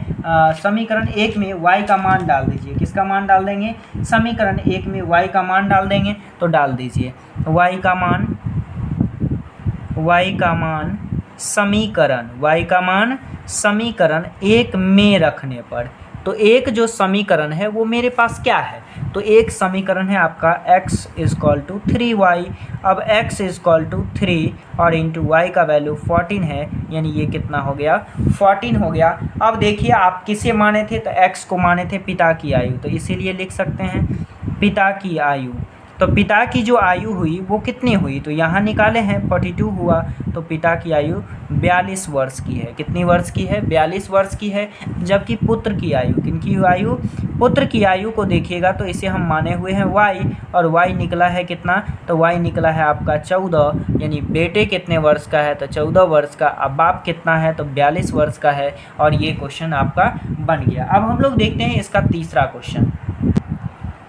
समीकरण 1 में y का मान डाल दीजिए। किसका मान डाल देंगे, समीकरण 1 में y का मान डाल देंगे। तो डाल दीजिए y का मान समीकरण 1 में रखने पर, तो एक जो समीकरण है वो मेरे पास क्या है, तो एक समीकरण है आपका x इक्वल टू 3y। अब x इक्वल टू 3 और इंटू वाई का वैल्यू 14 है, यानी ये कितना हो गया, 14 हो गया। अब देखिए आप किसे माने थे, तो x को माने थे पिता की आयु, तो इसीलिए लिख सकते हैं पिता की आयु। तो पिता की जो आयु हुई वो कितनी हुई, तो यहाँ निकाले हैं 42 हुआ, तो पिता की आयु 42 वर्ष की है। कितनी वर्ष की है, 42 वर्ष की है। जबकि पुत्र की आयु, किनकी आयु, पुत्र की आयु को देखिएगा तो इसे हम माने हुए हैं y, और y निकला है कितना, तो y निकला है आपका 14, यानी बेटे कितने वर्ष का है, तो 14 वर्ष का। अब बाप कितना है, तो 42 वर्ष का है, और ये क्वेश्चन आपका बन गया। अब हम लोग देखते हैं इसका तीसरा क्वेश्चन।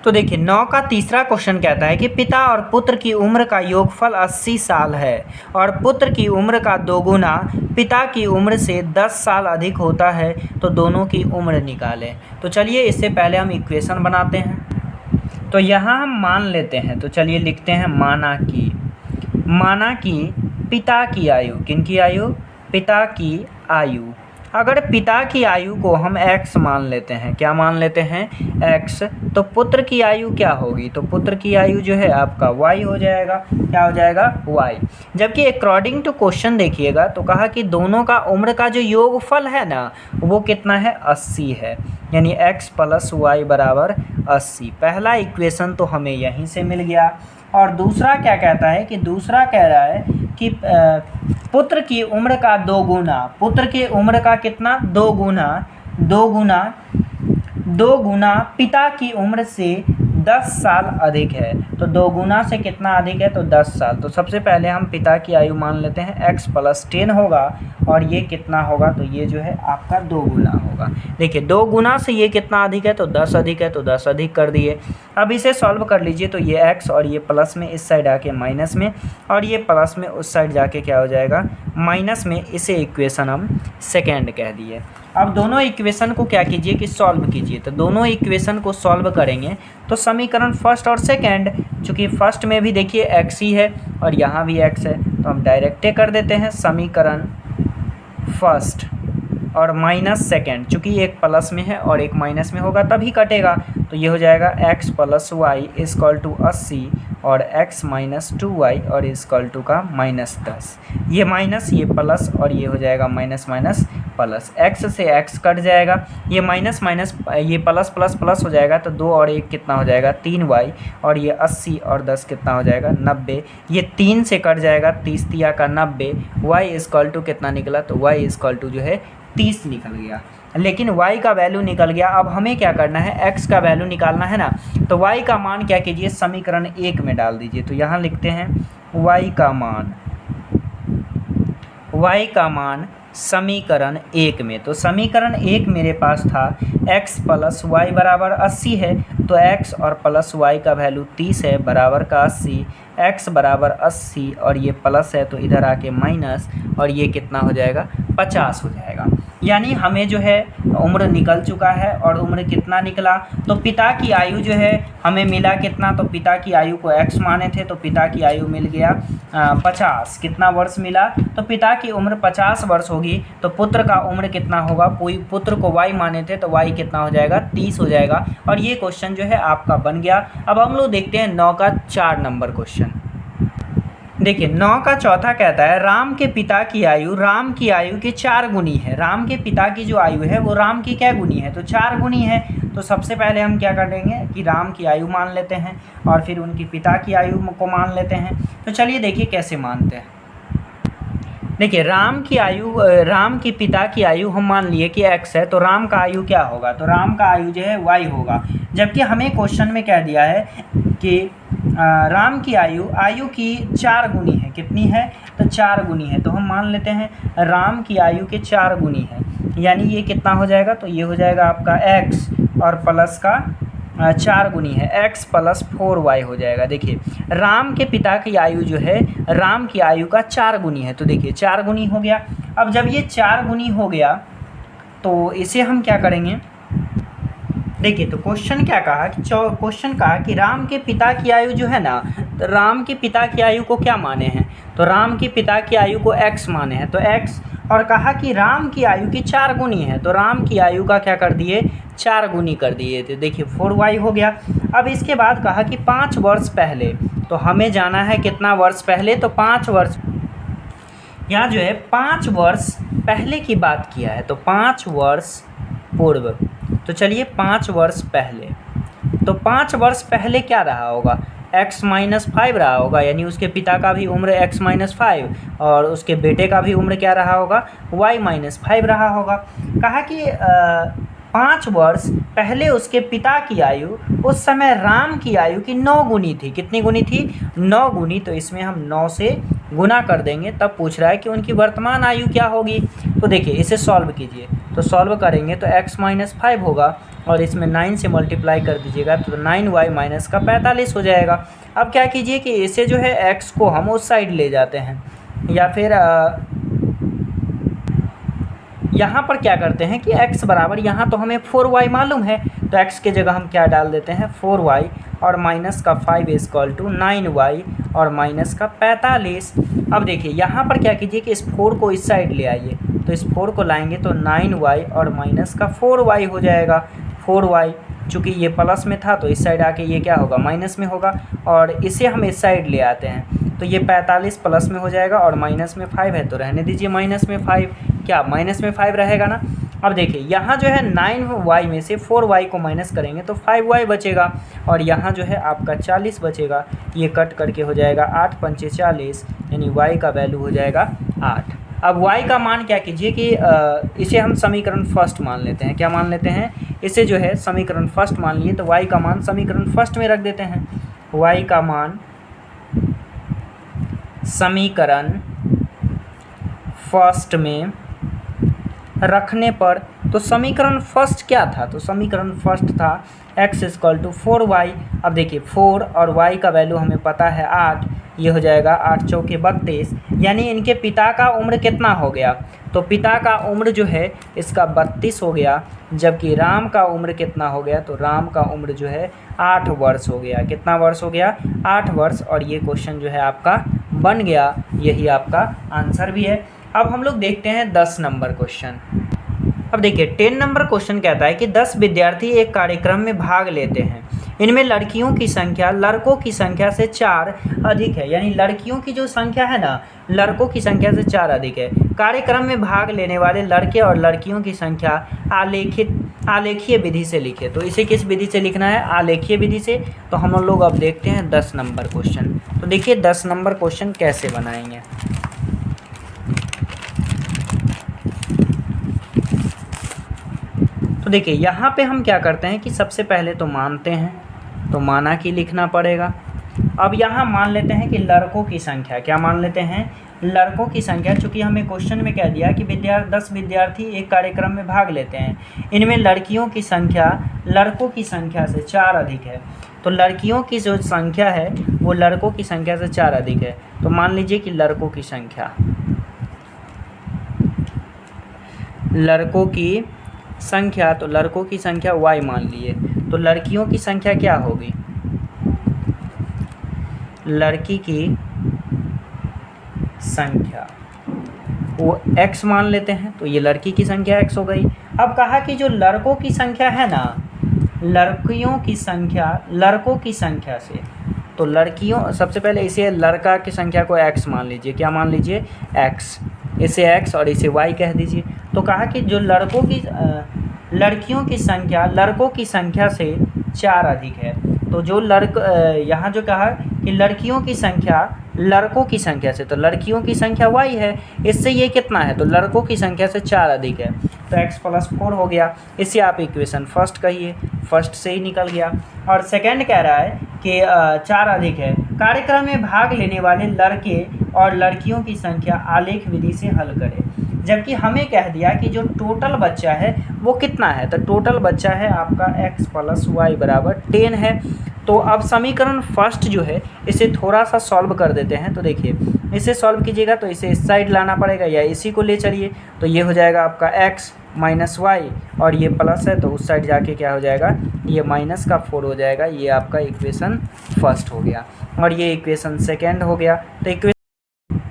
तो देखिए 9 का तीसरा क्वेश्चन कहता है कि पिता और पुत्र की उम्र का योगफल 80 साल है और पुत्र की उम्र का दोगुना पिता की उम्र से 10 साल अधिक होता है, तो दोनों की उम्र निकालें। तो चलिए इससे पहले हम इक्वेशन बनाते हैं। तो यहाँ हम मान लेते हैं, तो चलिए लिखते हैं माना कि पिता की आयु, किनकी आयु, पिता की आयु। अगर पिता की आयु को हम x मान लेते हैं, क्या मान लेते हैं, x, तो पुत्र की आयु क्या होगी, तो पुत्र की आयु जो है आपका y हो जाएगा। क्या हो जाएगा, y। जबकि अकॉर्डिंग टू क्वेश्चन देखिएगा तो कहा कि दोनों का उम्र का जो योगफल है ना वो कितना है, 80 है, यानी x प्लस वाई बराबर 80। पहला इक्वेशन तो हमें यहीं से मिल गया। और दूसरा क्या कहता है कि दूसरा कह रहा है कि पुत्र की उम्र का दोगुना, पुत्र की उम्र का कितना, दो गुना पिता की उम्र से 10 साल अधिक है। तो 2 गुना से कितना अधिक है, तो 10 साल। तो सबसे पहले हम पिता की आयु मान लेते हैं, x प्लस 10 होगा, और ये कितना होगा, तो ये जो है आपका 2 गुना होगा। देखिए 2 गुना से ये कितना अधिक है, तो 10 अधिक है, तो 10 अधिक कर दिए। अब इसे सॉल्व कर लीजिए, तो ये x और ये प्लस में इस साइड आके माइनस में, और ये प्लस में उस साइड जाके क्या हो जाएगा, माइनस में। इसे इक्वेशन हम सेकेंड कह दिए। अब दोनों इक्वेशन को क्या कीजिए कि सॉल्व कीजिए। तो दोनों इक्वेशन को सॉल्व करेंगे तो समीकरण फर्स्ट और सेकंड, चूँकि फर्स्ट में भी देखिए x ही है और यहाँ भी x है, तो हम डायरेक्टे कर देते हैं समीकरण फर्स्ट और माइनस सेकेंड। चूँकि एक प्लस में है और एक माइनस में होगा तभी कटेगा, तो ये हो जाएगा x plus Y equal to 80 और x माइनस 2y और इक्वल टू का माइनस 10। ये माइनस, ये प्लस, और ये हो जाएगा माइनस माइनस प्लस। x से x कट जाएगा, ये माइनस माइनस, ये प्लस प्लस प्लस हो जाएगा, तो 2 और 1 कितना हो जाएगा, 3y, और ये 80 और 10 कितना हो जाएगा, 90। ये 3 से कट जाएगा, 30 तिया का 90। y इक्वल टू कितना निकला, तो y इक्वल टू जो है 30 निकल गया, लेकिन y का वैल्यू निकल गया। अब हमें क्या करना है, x का वैल्यू निकालना है ना, तो y का मान क्या कीजिए, समीकरण 1 में डाल दीजिए। तो यहाँ लिखते हैं y का मान समीकरण 1 में। तो समीकरण 1 मेरे पास था x प्लस वाई बराबर 80 है, तो x और प्लस y का वैल्यू 30 है, बराबर का 80, x बराबर 80 और ये प्लस है तो इधर आके माइनस, और ये कितना हो जाएगा, 50 हो जाएगा। यानी हमें जो है उम्र निकल चुका है, और उम्र कितना निकला, तो पिता की आयु जो है हमें मिला कितना, तो पिता की आयु को x माने थे तो पिता की आयु मिल गया 50। कितना वर्ष मिला, तो पिता की उम्र 50 वर्ष होगी, तो पुत्र का उम्र कितना होगा, पुत्र को y माने थे तो y कितना हो जाएगा, 30 हो जाएगा। और ये क्वेश्चन जो है आपका बन गया। अब हम लोग देखते हैं 9 का 4 नंबर क्वेश्चन। देखिए 9 का चौथा कहता है राम के पिता की आयु राम की आयु के 4 गुनी है। राम के पिता की जो आयु है वो राम की क्या गुनी है, तो 4 गुनी है। तो सबसे पहले हम क्या करेंगे कि राम की आयु मान लेते हैं और फिर उनकी पिता की आयु को मान लेते हैं। तो चलिए देखिए कैसे मानते हैं। देखिए राम की पिता की आयु हम मान लिए कि x है, तो राम का आयु क्या होगा, तो राम का आयु जो है y होगा। जबकि हमें क्वेश्चन में कह दिया है कि राम की आयु की 4 गुनी है, कितनी है, तो 4 गुनी है, तो हम मान लेते हैं राम की आयु के 4 गुनी है, यानी ये कितना हो जाएगा, तो ये हो जाएगा आपका x और प्लस का 4 गुनी है x प्लस 4y हो जाएगा। देखिए राम के पिता की आयु जो है राम की आयु का 4 गुनी है, तो देखिए 4 गुनी हो गया। अब जब ये 4 गुनी हो गया तो इसे हम क्या करेंगे, देखिए तो क्वेश्चन क्या कहा कि क्वेश्चन कहा कि राम के पिता की आयु जो है ना, तो राम के पिता की आयु को क्या माने हैं, तो राम के पिता की आयु को x माने हैं, तो x, और कहा कि राम की आयु की 4 गुनी है, तो राम की आयु का क्या कर दिए 4 गुनी कर दिए, तो देखिए 4y हो गया। अब इसके बाद कहा कि 5 वर्ष पहले, तो हमें जाना है कितना वर्ष पहले, तो 5 वर्ष, यहाँ जो है 5 वर्ष पहले की बात किया है, तो 5 वर्ष पूर्व, तो चलिए 5 वर्ष पहले, तो 5 वर्ष पहले क्या रहा होगा, x माइनस 5 रहा होगा, यानी उसके पिता का भी उम्र x माइनस 5 और उसके बेटे का भी उम्र क्या रहा होगा y माइनस 5 रहा होगा। कहा कि 5 वर्ष पहले उसके पिता की आयु उस समय राम की आयु की 9 गुनी थी, कितनी गुनी थी 9 गुनी, तो इसमें हम 9 से गुना कर देंगे, तब पूछ रहा है कि उनकी वर्तमान आयु क्या होगी। तो देखिए इसे सॉल्व कीजिए, तो सॉल्व करेंगे तो x माइनस 5 होगा और इसमें 9 से मल्टीप्लाई कर दीजिएगा तो 9y माइनस का 45 हो जाएगा। अब क्या कीजिए कि इसे जो है x को हम उस साइड ले जाते हैं, या फिर यहाँ पर क्या करते हैं कि x बराबर, यहाँ तो हमें 4y मालूम है, तो x के जगह हम क्या डाल देते हैं 4y और माइनस का 5 इक्वल टू 9y और माइनस का 45। अब देखिए यहाँ पर क्या कीजिए कि इस 4 को इस साइड ले आइए, तो इस 4 को लाएंगे तो 9y और माइनस का 4y हो जाएगा। 4y चूँकि ये प्लस में था तो इस साइड आके ये क्या होगा माइनस में होगा, और इसे हम इस साइड ले आते हैं तो ये 45 प्लस में हो जाएगा और माइनस में 5 है तो रहने दीजिए माइनस में 5, क्या माइनस में 5 रहेगा ना। अब देखिए यहाँ जो है 9y में से 4y को माइनस करेंगे तो 5y बचेगा और यहाँ जो है आपका 40 बचेगा, ये कट करके हो जाएगा 8 पंचे 40, यानी y का वैल्यू हो जाएगा 8। अब y का मान क्या कीजिए कि इसे हम समीकरण फर्स्ट मान लेते हैं, क्या मान लेते हैं, इसे जो है समीकरण फर्स्ट मान लिए, तो y का मान समीकरण फर्स्ट में रख देते हैं। y का मान समीकरण फर्स्ट में रखने पर, तो समीकरण फर्स्ट क्या था, तो समीकरण फर्स्ट था x इक्वल टू 4y। अब देखिए 4 और y का वैल्यू हमें पता है 8, ये हो जाएगा 8 चौके 32, यानी इनके पिता का उम्र कितना हो गया, तो पिता का उम्र जो है इसका 32 हो गया, जबकि राम का उम्र कितना हो गया, तो राम का उम्र जो है 8 वर्ष हो गया। कितना वर्ष हो गया 8 वर्ष, और ये क्वेश्चन जो है आपका बन गया, यही आपका आंसर भी है। अब हम लोग देखते हैं 10 नंबर क्वेश्चन। अब देखिए 10 नंबर क्वेश्चन कहता है कि 10 विद्यार्थी एक कार्यक्रम में भाग लेते हैं, इनमें लड़कियों की संख्या लड़कों की संख्या से 4 अधिक है, यानी लड़कियों की जो संख्या है ना लड़कों की संख्या से 4 अधिक है। कार्यक्रम में भाग लेने वाले लड़के और लड़कियों की संख्या आलेखीय विधि से लिखे, तो इसे किस विधि से लिखना है, आलेखीय विधि से। तो हम लोग अब देखते हैं 10 नंबर क्वेश्चन। तो देखिए 10 नंबर क्वेश्चन कैसे बनाएंगे। तो देखिए यहाँ पे हम क्या करते हैं कि सबसे पहले तो मानते हैं, तो माना कि लिखना पड़ेगा। अब यहाँ मान लेते हैं कि लड़कों की संख्या, क्या मान लेते हैं, लड़कों की संख्या, चूँकि हमें क्वेश्चन में कह दिया कि 10 विद्यार्थी एक कार्यक्रम में भाग लेते हैं, इनमें लड़कियों की संख्या लड़कों की संख्या से 4 अधिक है, तो लड़कियों की जो संख्या है वो लड़कों की संख्या से 4 अधिक है। तो मान लीजिए कि लड़कों की संख्या तो लड़कों की संख्या y मान लिए, तो लड़कियों की संख्या क्या होगी, लड़की की संख्या वो x मान लेते हैं, तो ये लड़की की संख्या x हो गई। अब कहा कि जो लड़कों की संख्या है ना, लड़कियों की संख्या लड़कों की संख्या से, तो लड़कियों, सबसे पहले इसे लड़का की संख्या को x मान लीजिए, क्या मान लीजिए x, इसे x और इसे y कह दीजिए। तो कहा कि जो लड़कियों की संख्या लड़कों की संख्या से 4 अधिक है, तो जो यहाँ जो कहा कि लड़कियों की संख्या लड़कों की संख्या से, तो लड़कियों की संख्या y है, इससे ये कितना है, तो लड़कों की संख्या से 4 अधिक है, तो x प्लस 4 हो गया। इसे आप इक्वेशन फर्स्ट कहिए, फर्स्ट से ही निकल गया। और सेकंड कह रहा है कि 4 अधिक है। कार्यक्रम में भाग लेने वाले लड़के और लड़कियों की संख्या आलेख विधि से हल करें। जबकि हमें कह दिया कि जो टोटल बच्चा है वो कितना है, तो टोटल बच्चा है आपका x + y = 10 है। तो अब समीकरण फर्स्ट जो है इसे थोड़ा सा सॉल्व कर देते हैं। तो देखिए इसे सॉल्व कीजिएगा तो इसे इस साइड लाना पड़ेगा या इसी को ले चलिए, तो ये हो जाएगा आपका x - y और ये प्लस है तो उस साइड जाके क्या हो जाएगा, ये -4 हो जाएगा। ये आपका इक्वेशन फर्स्ट हो गया और ये इक्वेशन सेकेंड हो गया।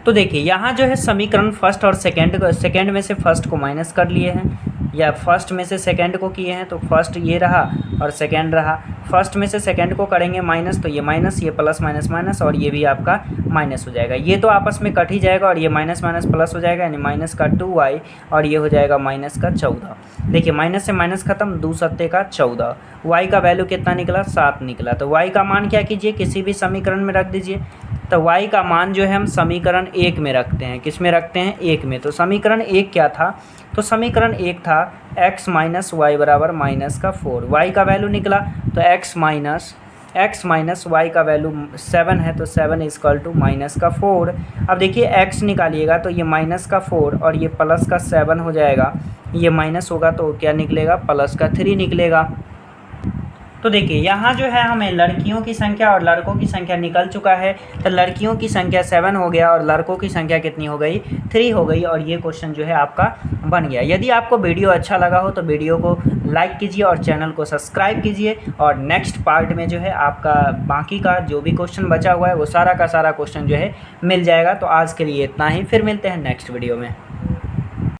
तो देखिए यहाँ जो है समीकरण फर्स्ट और सेकेंड में से फर्स्ट को माइनस कर लिए हैं या फर्स्ट में से सेकेंड को किए हैं, तो फर्स्ट ये रहा और सेकेंड रहा। फर्स्ट में से सेकेंड को करेंगे माइनस तो ये माइनस, ये प्लस माइनस माइनस और ये भी आपका माइनस हो जाएगा। ये तो आपस में कट ही जाएगा और ये माइनस माइनस प्लस हो जाएगा, यानी -2y और ये हो जाएगा -14। देखिए माइनस से माइनस खत्म, 2 सत्ते का 14। y का वैल्यू कितना निकला, 7 निकला। तो y का मान क्या कीजिए, किसी भी समीकरण में रख दीजिए। तो y का मान जो है हम समीकरण 1 में रखते हैं। किस में रखते हैं, 1 में। तो समीकरण 1 क्या था, तो समीकरण 1 था x - y = -4। y का वैल्यू निकला तो x माइनस y का वैल्यू 7 है, तो 7 = -4। अब देखिए x निकालिएगा तो ये -4 और ये +7 हो जाएगा। ये माइनस होगा तो क्या निकलेगा, +3 निकलेगा। तो देखिए यहाँ जो है हमें लड़कियों की संख्या और लड़कों की संख्या निकल चुका है। तो लड़कियों की संख्या 7 हो गया और लड़कों की संख्या कितनी हो गई, 3 हो गई और ये क्वेश्चन जो है आपका बन गया। यदि आपको वीडियो अच्छा लगा हो तो वीडियो को लाइक कीजिए और चैनल को सब्सक्राइब कीजिए। और नेक्स्ट पार्ट में जो है आपका बाकी का जो भी क्वेश्चन बचा हुआ है वो सारा का सारा क्वेश्चन जो है मिल जाएगा। तो आज के लिए इतना ही, फिर मिलते हैं नेक्स्ट वीडियो में।